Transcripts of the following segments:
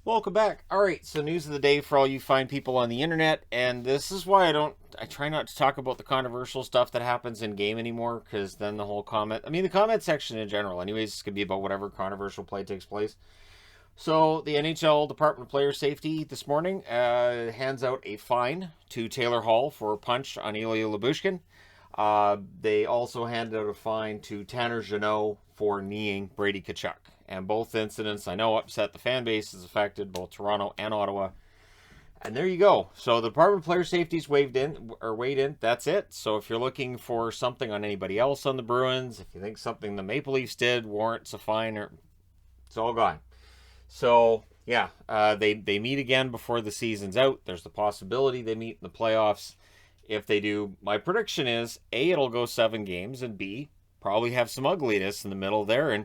Welcome back. All right, so news of the day for all you fine people on the internet, and this is why I try not to talk about the controversial stuff that happens in game anymore, because then the whole the comment section in general, anyways, is gonna be about whatever controversial play takes place. So the NHL Department of Player Safety this morning hands out a fine to Taylor Hall for a punch on Ilya Lyubushkin. They also handed out a fine to Tanner Jeannot for kneeing Brady Tkachuk. And both incidents, I know, upset the fan bases affected, both Toronto and Ottawa. And there you go. So the Department of Player Safety's weighed in. That's it. So if you're looking for something on anybody else on the Bruins, if you think something the Maple Leafs did warrants a fine, it's all gone. So yeah, they meet again before the season's out. There's the possibility they meet in the playoffs. If they do, my prediction is A, it'll go 7 games, and B, probably have some ugliness in the middle there, and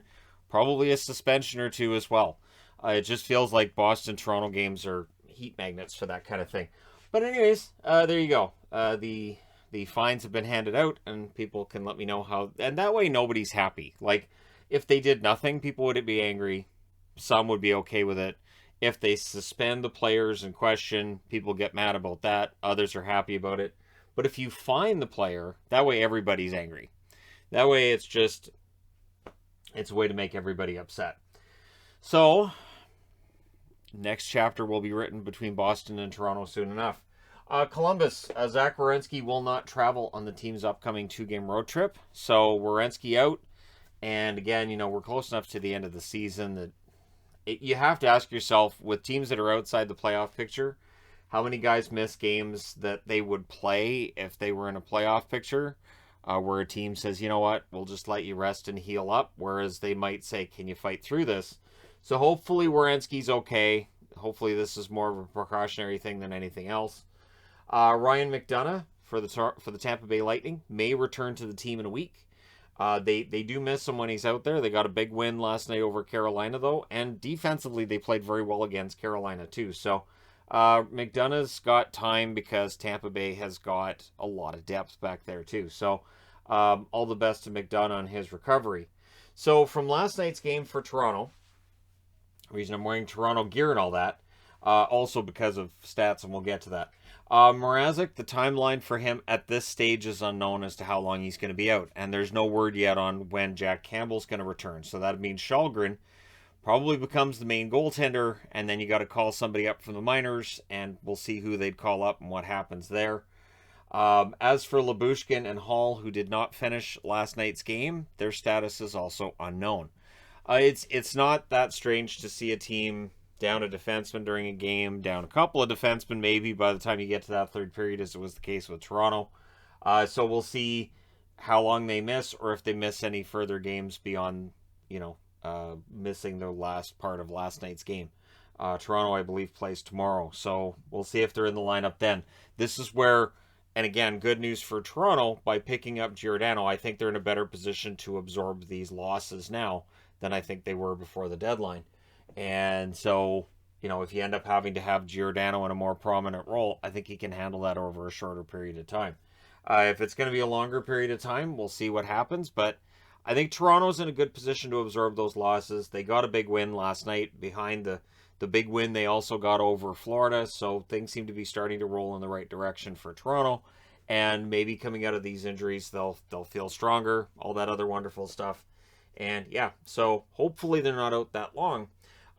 probably a suspension or two as well. It just feels like Boston Toronto games are heat magnets for that kind of thing. But anyways, there you go. The fines have been handed out, and people can let me know how. And that way, nobody's happy. Like if they did nothing, people would be angry. Some would be okay with it. If they suspend the players in question, people get mad about that. Others are happy about it. But if you fine the player, that way everybody's angry. That way it's a way to make everybody upset. So, next chapter will be written between Boston and Toronto soon enough. Columbus, Zach Werenski will not travel on the team's upcoming 2-game road trip. So, Werenski out. And again, we're close enough to the end of the season that you have to ask yourself, with teams that are outside the playoff picture, how many guys miss games that they would play if they were in a playoff picture, where a team says, you know what, we'll just let you rest and heal up, whereas they might say, can you fight through this? So hopefully Werenski's okay. Hopefully this is more of a precautionary thing than anything else. Ryan McDonough for the Tampa Bay Lightning may return to the team in a week. They do miss him when he's out there. They got a big win last night over Carolina, though, and defensively they played very well against Carolina, too. So McDonough's got time because Tampa Bay has got a lot of depth back there, too. So all the best to McDonough on his recovery. So from last night's game for Toronto, the reason I'm wearing Toronto gear and all that, also because of stats, and we'll get to that. Mrazek, the timeline for him at this stage is unknown as to how long he's going to be out. And there's no word yet on when Jack Campbell's going to return. So that means Shalgren probably becomes the main goaltender, and then you got to call somebody up from the minors, and we'll see who they'd call up and what happens there. As for Lyubushkin and Hall, who did not finish last night's game, their status is also unknown. It's not that strange to see a team down a defenseman during a game, down a couple of defensemen maybe by the time you get to that third period, as it was the case with Toronto. So we'll see how long they miss, or if they miss any further games beyond, missing the last part of last night's game. Toronto, I believe, plays tomorrow, so we'll see if they're in the lineup then. This is where, and again, good news for Toronto, by picking up Giordano, I think they're in a better position to absorb these losses now than I think they were before the deadline. And so, if you end up having to have Giordano in a more prominent role, I think he can handle that over a shorter period of time. If it's going to be a longer period of time, we'll see what happens. But I think Toronto's in a good position to absorb those losses. They got a big win last night behind the big win they also got over Florida. So things seem to be starting to roll in the right direction for Toronto. And maybe coming out of these injuries, they'll feel stronger, all that other wonderful stuff. And yeah, so hopefully they're not out that long.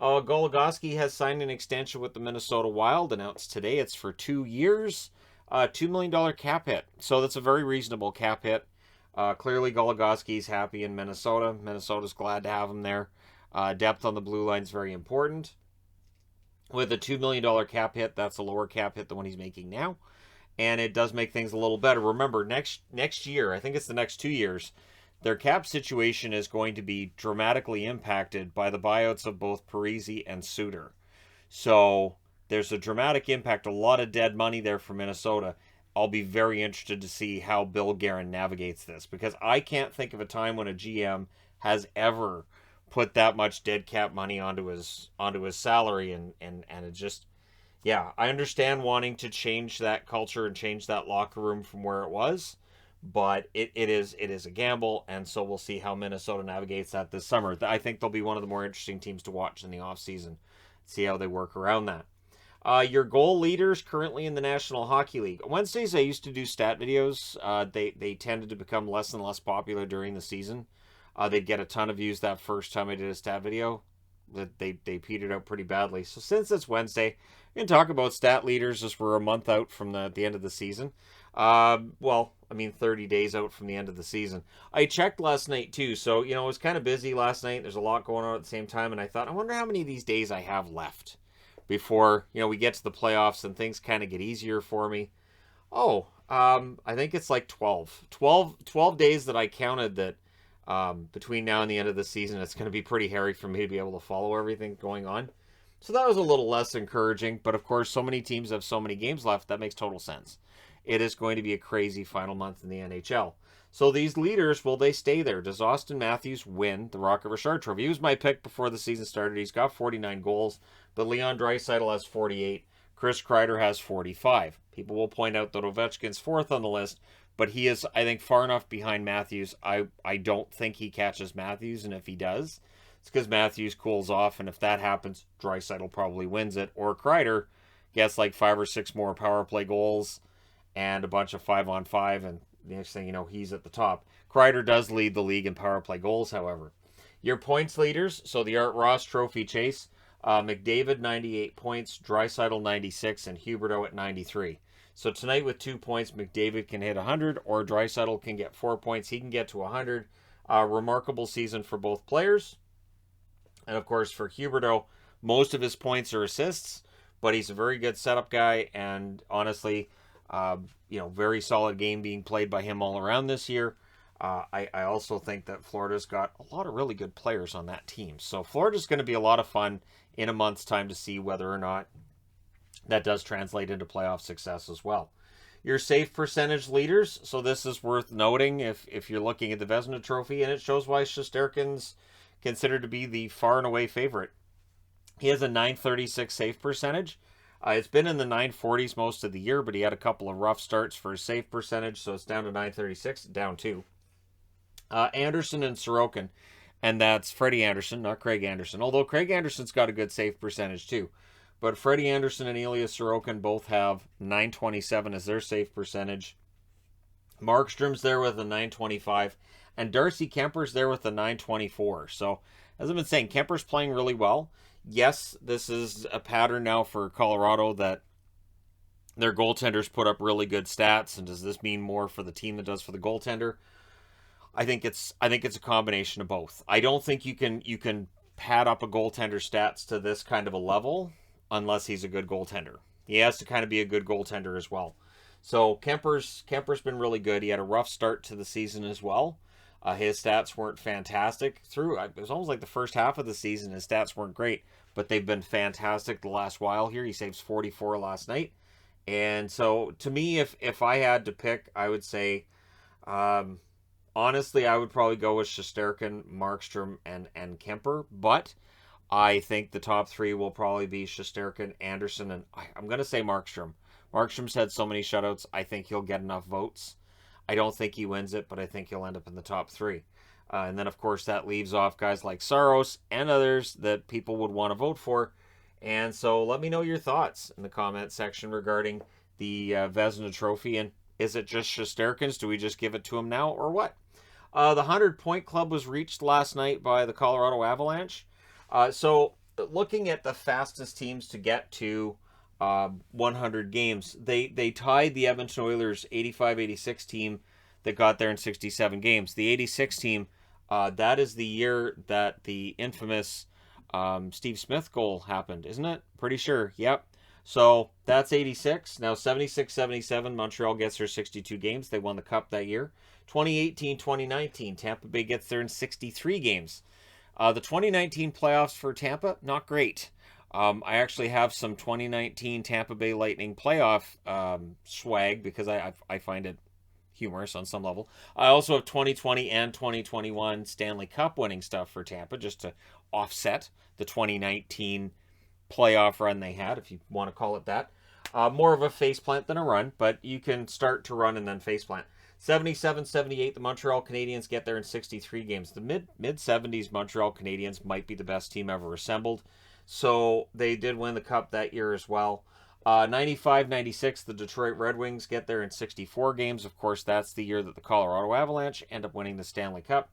Goligoski has signed an extension with the Minnesota Wild, announced today. It's for 2 years, $2 million cap hit. So that's a very reasonable cap hit. Clearly, Goligoski's happy in Minnesota. Minnesota's glad to have him there. Depth on the blue line is very important. With a $2 million cap hit, that's a lower cap hit than what he's making now. And it does make things a little better. Remember, next year, I think it's the next 2 years, their cap situation is going to be dramatically impacted by the buyouts of both Parise and Suter. So there's a dramatic impact, a lot of dead money there for Minnesota. I'll be very interested to see how Bill Guerin navigates this, because I can't think of a time when a GM has ever put that much dead cap money onto his salary, and it just, yeah, I understand wanting to change that culture and change that locker room from where it was, but it is a gamble, and so we'll see how Minnesota navigates that this summer. I think they'll be one of the more interesting teams to watch in the offseason see how they work around that. Your goal leaders currently in the National Hockey League. Wednesdays, I used to do stat videos. They tended to become less and less popular during the season. They'd get a ton of views that first time I did a stat video. They petered out pretty badly. So since it's Wednesday, we can talk about stat leaders as we're a month out from the end of the season. 30 days out from the end of the season. I checked last night too, so it was kind of busy last night. There's a lot going on at the same time, and I thought, I wonder how many of these days I have left before we get to the playoffs and things kind of get easier for me. I think it's like 12 days that I counted that between now and the end of the season. It's going to be pretty hairy for me to be able to follow everything going on. So that was a little less encouraging, but of course so many teams have so many games left, that makes total sense. It is going to be a crazy final month in the NHL. So these leaders, will they stay there? Does Austin Matthews win the Rocket Richard Trophy? He was my pick before the season started. He's got 49 goals, but Leon Draisaitl has 48. Chris Kreider has 45. People will point out that Ovechkin's fourth on the list, but he is, I think, far enough behind Matthews. I don't think he catches Matthews, and if he does, it's because Matthews cools off, and if that happens, Draisaitl probably wins it, or Kreider gets like 5 or 6 more power play goals and a bunch of 5-on-5, and the next thing you know, he's at the top. Kreider does lead the league in power play goals, however. Your points leaders, so the Art Ross Trophy chase, McDavid 98 points, Draisaitl 96, and Huberdeau at 93. So tonight with 2 points, McDavid can hit 100, or Draisaitl can get 4 points. He can get to 100. Remarkable season for both players. And of course for Huberdeau, most of his points are assists, but he's a very good setup guy, and honestly, very solid game being played by him all around this year. I also think that Florida's got a lot of really good players on that team. So Florida's going to be a lot of fun in a month's time to see whether or not that does translate into playoff success as well. Your save percentage leaders. So this is worth noting if you're looking at the Vezina Trophy, and it shows why Shesterkin's considered to be the far and away favorite. He has a .936 save percentage. It's been in the 940s most of the year, but he had a couple of rough starts for his save percentage, so it's down to .936, down 2. Anderson and Sorokin, and that's Freddie Anderson, not Craig Anderson, although Craig Anderson's got a good save percentage too. But Freddie Anderson and Ilya Sorokin both have .927 as their save percentage. Markstrom's there with a .925, and Darcy Kemper's there with a .924. So, as I've been saying, Kemper's playing really well. Yes, this is a pattern now for Colorado that their goaltenders put up really good stats, and does this mean more for the team than does for the goaltender? I think it's a combination of both. I don't think you can pad up a goaltender's stats to this kind of a level unless he's a good goaltender. He has to kind of be a good goaltender as well. So Kemper's been really good. He had a rough start to the season as well. His stats weren't fantastic it was almost like the first half of the season. His stats weren't great, but they've been fantastic the last while here. He saves 44 last night. And so to me, if I had to pick, I would say, honestly, I would probably go with Shesterkin, Markstrom, and Kemper. But I think the top 3 will probably be Shesterkin, Anderson, and I'm going to say Markstrom. Markstrom's had so many shutouts, I think he'll get enough votes. I don't think he wins it, but I think he'll end up in the top 3. And then, of course, that leaves off guys like Saros and others that people would want to vote for. And so let me know your thoughts in the comment section regarding the Vezina Trophy. And is it just Shesterkin's? Do we just give it to him now, or what? The 100-point club was reached last night by the Colorado Avalanche. So looking at the fastest teams to get to 100 games, they tied the Edmonton Oilers 85-86 team that got there in 67 games. The 86 team, that is the year that the infamous Steve Smith goal happened, isn't it? Pretty sure. Yep. So that's 86. Now 76-77, Montreal gets their 62 games. They won the Cup that year. 2018-2019, Tampa Bay gets there in 63 games. The 2019 playoffs for Tampa, not great. I actually have some 2019 Tampa Bay Lightning playoff swag because I find it humorous on some level. I also have 2020 and 2021 Stanley Cup winning stuff for Tampa just to offset the 2019 playoff run they had, if you want to call it that. More of a faceplant than a run, but you can start to run and then faceplant. 77-78, the Montreal Canadiens get there in 63 games. The mid-70s Montreal Canadiens might be the best team ever assembled. So they did win the cup that year as well. 95, 96, the Detroit Red Wings get there in 64 games. Of course, that's the year that the Colorado Avalanche end up winning the Stanley Cup.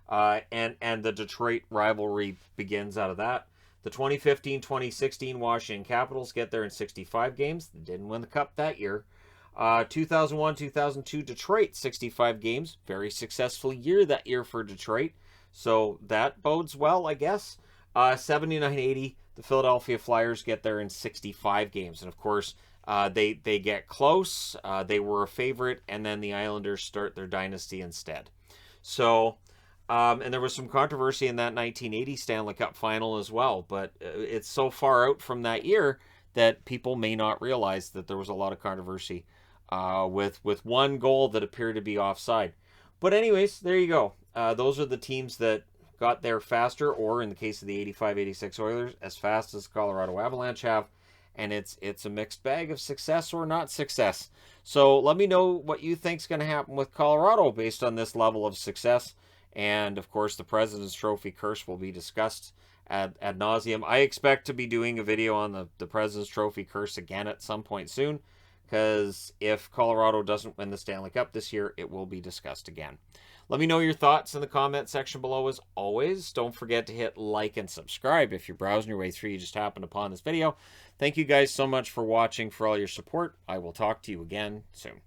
And the Detroit rivalry begins out of that. The 2015-2016 Washington Capitals get there in 65 games. They didn't win the cup that year. 2001-2002 Detroit, 65 games. Very successful year that year for Detroit. So that bodes well, I guess. 79-80, the Philadelphia Flyers get there in 65 games. And of course, they get close. They were a favorite, and then the Islanders start their dynasty instead. So, and there was some controversy in that 1980 Stanley Cup final as well. But it's so far out from that year that people may not realize that there was a lot of controversy with one goal that appeared to be offside. But anyways, there you go. Those are the teams that got there faster, or in the case of the 85-86 Oilers, as fast as Colorado Avalanche have. And it's a mixed bag of success or not success. So let me know what you think's going to happen with Colorado based on this level of success. And of course, the President's Trophy curse will be discussed ad nauseum. I expect to be doing a video on the President's Trophy curse again at some point soon, because if Colorado doesn't win the Stanley Cup this year, it will be discussed again. Let me know your thoughts in the comment section below as always. Don't forget to hit like and subscribe if you're browsing your way through, you just happened upon this video. Thank you guys so much for watching, for all your support. I will talk to you again soon.